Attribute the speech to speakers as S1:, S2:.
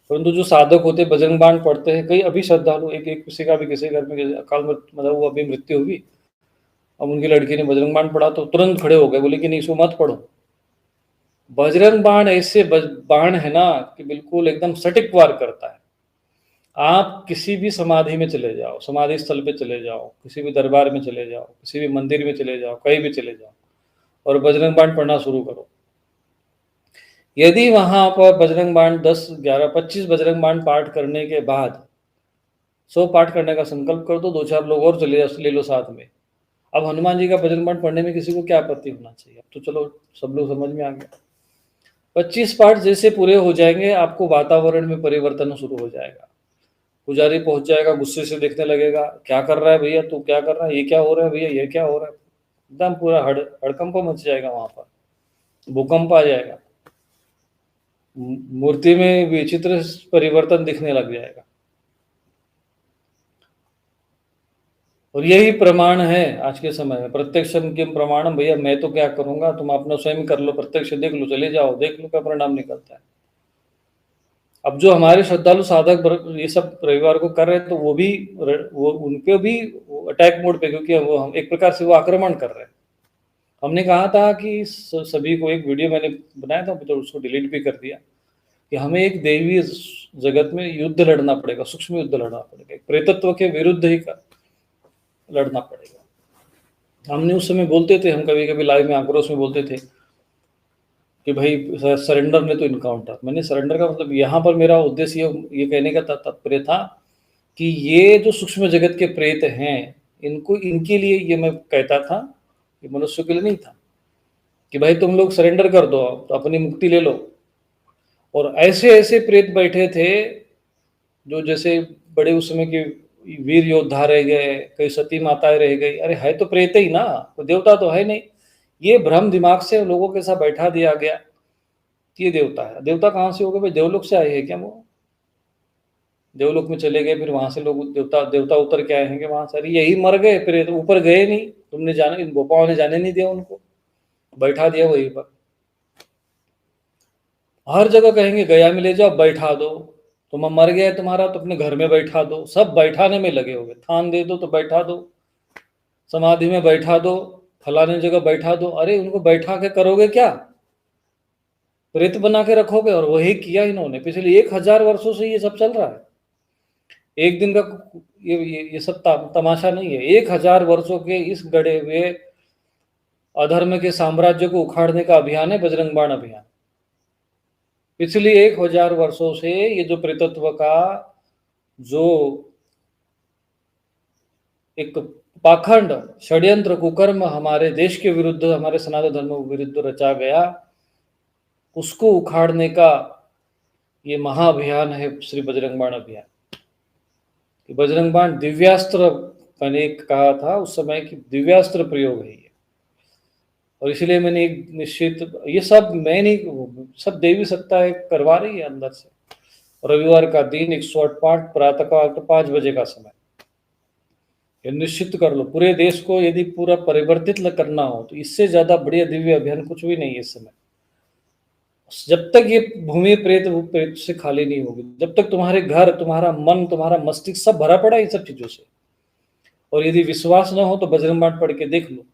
S1: परंतु जो साधक होते बजरंग बाण पढ़ते हैं, कई अभी श्रद्धालु, एक एक किसी का भी किसी घर में अकाल मतलब वो अभी मृत्यु हुई, अब उनकी लड़की ने बजरंग बाण पढ़ा तो तुरंत खड़े हो गए, बोले कि नहीं इसको मत पढ़ो। बजरंग बाण ऐसे बाण है ना कि बिल्कुल एकदम सटीक वार करता है। आप किसी भी समाधि में चले जाओ, समाधि स्थल पे चले जाओ, किसी भी दरबार में चले जाओ, किसी भी मंदिर में चले जाओ, कहीं भी चले जाओ और बजरंग बाण पढ़ना शुरू करो। यदि वहां पर बजरंग बाण 10, 11, 25 बजरंग बाण पाठ करने के बाद 100 पाठ करने का संकल्प कर दो, 2-4 लोग और चले ले लो साथ में। अब हनुमान जी का बजरंग बाण पढ़ने में किसी को क्या आपत्ति होना चाहिए? अब तो चलो सब लोग समझ में आ गया। 25 पाठ जैसे पूरे हो जाएंगे, आपको वातावरण में परिवर्तन शुरू हो जाएगा। पुजारी पहुंच जाएगा, गुस्से से देखने लगेगा, क्या कर रहा है भैया, तू क्या कर रहा है, ये क्या हो रहा है भैया, ये क्या हो रहा है। एकदम पूरा हड़कंप मच जाएगा, वहां पर भूकंप आ जाएगा, मूर्ति में विचित्र परिवर्तन दिखने लग जाएगा। और यही प्रमाण है आज के समय में, प्रत्यक्षम किम प्रमाणम, भैया मैं तो क्या करूंगा, तुम अपना स्वयं कर लो, प्रत्यक्ष देख लो, चले जाओ, देख लो क्या परिणाम निकलता है। अब जो हमारे श्रद्धालु साधक ये सब रविवार को कर रहे हैं, तो वो उनके भी अटैक मोड पे, क्योंकि वो हम एक प्रकार से वो आक्रमण कर रहे हैं। हमने कहा था कि सभी को, एक वीडियो मैंने बनाया था तो उसको डिलीट भी कर दिया, कि हमें एक दैवीय जगत में युद्ध लड़ना पड़ेगा, सूक्ष्म युद्ध लड़ना पड़ेगा, एक प्रेतत्व के विरुद्ध ही लड़ना पड़ेगा। हमने उस समय बोलते थे, हम कभी कभी लाइव में आक्रोश में बोलते थे कि भाई सरेंडर में तो इनकाउंटर। मैंने सरेंडर का मतलब यहाँ पर मेरा उद्देश्य ये कहने का तात्पर्य था कि ये जो सूक्ष्म जगत के प्रेत हैं, इनको इनके लिए ये मैं कहता था, ये मनुष्य के लिए नहीं था, कि भाई तुम लोग सरेंडर कर दो तो अपनी मुक्ति ले लो। और ऐसे ऐसे प्रेत बैठे थे जो जैसे बड़े उस समय के वीर योद्धा रह गए, कई सती माताएं रह गई, अरे है तो प्रेत ही ना, तो देवता तो है नहीं। ये भ्रम दिमाग से लोगों के साथ बैठा दिया गया कि ये देवता है। देवता कहाँ से हो गए भाई? देवलोक से आए हैं क्या? वो देवलोक में चले गए, फिर वहां से लोग देवता उतर के आए हैं कि वहां से? अरे यही मर गए, फिर तो ऊपर गए नहीं, तुमने जाना, इन गोपाओं ने जाने नहीं दिया, उनको बैठा दिया वहीं पर। हर जगह कहेंगे गया में ले जाओ, बैठा दो, तुम मर गया तुम्हारा तो अपने घर में बैठा दो, सब बैठाने में लगे हुए, थान दे दो तो बैठा दो, समाधि में बैठा दो, फलाने जगह बैठा दो। अरे उनको बैठा के करोगे क्या? प्रेत बना के रखोगे। और वही किया इन्होंने, पिछले 1000 वर्षों से ये सब चल रहा है। एक दिन का ये सब तमाशा नहीं है। 1000 वर्षों के इस गड़े हुए अधर्म के साम्राज्य को उखाड़ने का अभियान है बजरंग बाण अभियान। पिछले 1000 वर्षों से ये जो प्रेतत्व का जो एक पाखंड षड्यंत्र कुकर्म हमारे देश के विरुद्ध, हमारे सनातन धर्म के विरुद्ध रचा गया, उसको उखाड़ने का ये महाअभियान है श्री बजरंग बाण अभियान। बजरंग बाण दिव्यास्त्र, मैंने कहा था उस समय कि दिव्यास्त्र प्रयोग है ये। और इसलिए मैंने एक निश्चित, ये सब मैं नहीं, सब देवी सत्ता करवा रही है अंदर से। रविवार का दिन 108 पाठ, प्रातःकाल 5 बजे का समय, ये निश्चित कर लो। पूरे देश को यदि पूरा परिवर्तित करना हो तो इससे ज्यादा बढ़िया दिव्य अभियान कुछ भी नहीं है इस समय। जब तक ये भूमि प्रेत से खाली नहीं होगी, जब तक तुम्हारे घर, तुम्हारा मन, तुम्हारा मस्तिष्क सब भरा पड़ा है इन सब चीजों से। और यदि विश्वास न हो तो बजरंग बाण पढ़ के देख लो।